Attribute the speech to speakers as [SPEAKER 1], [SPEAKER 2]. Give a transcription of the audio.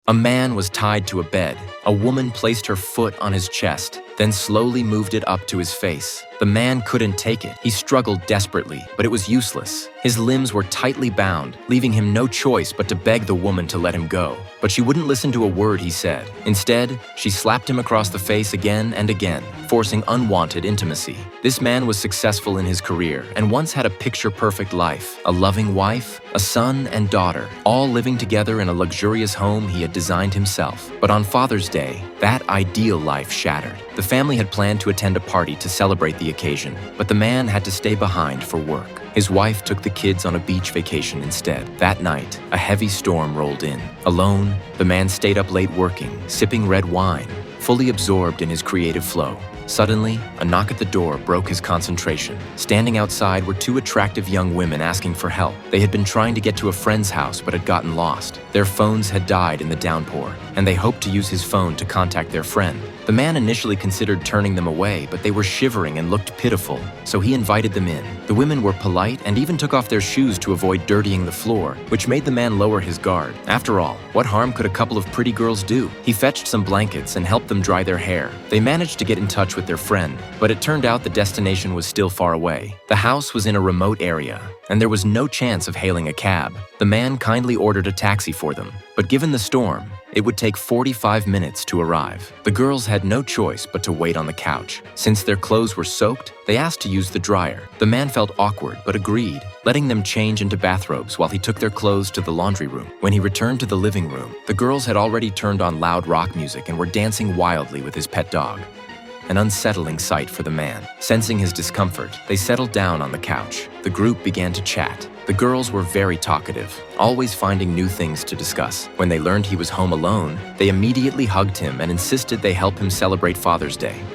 [SPEAKER 1] A man was tied to a bed. A woman placed her foot on his chest, then slowly moved it up to his face. The man couldn't take it. He struggled desperately, but it was useless. His limbs were tightly bound, leaving him no choice but to beg the woman to let him go. But she wouldn't listen to a word he said. Instead, she slapped him across the face again and again, forcing unwanted intimacy. This man was successful in his career and once had a picture-perfect life, a loving wife, a son and daughter, all living together in a luxurious home he had designed himself. But on Father's Day, that ideal life shattered. The family had planned to attend a party to celebrate the occasion, but the man had to stay behind for work. His wife took the kids on a beach vacation instead. That night, a heavy storm rolled in. Alone, the man stayed up late working, sipping red wine, fully absorbed in his creative flow. Suddenly, a knock at the door broke his concentration. Standing outside were two attractive young women asking for help. They had been trying to get to a friend's house but had gotten lost. Their phones had died in the downpour, and they hoped to use his phone to contact their friend. The man initially considered turning them away, but they were shivering and looked pitiful, so he invited them in. The women were polite and even took off their shoes to avoid dirtying the floor, which made the man lower his guard. After all, what harm could a couple of pretty girls do? He fetched some blankets and helped them dry their hair. They managed to get in touch with their friend, but it turned out the destination was still far away. The house was in a remote area, and there was no chance of hailing a cab. The man kindly ordered a taxi for them, but given the storm, it would take 45 minutes to arrive. The girls had no choice but to wait on the couch. Since their clothes were soaked, they asked to use the dryer. The man felt awkward but agreed, letting them change into bathrobes while he took their clothes to the laundry room. When he returned to the living room, the girls had already turned on loud rock music and were dancing wildly with his pet dog. An unsettling sight for the man. Sensing his discomfort, they settled down on the couch. The group began to chat. The girls were very talkative, always finding new things to discuss. When they learned he was home alone, they immediately hugged him and insisted they help him celebrate Father's Day.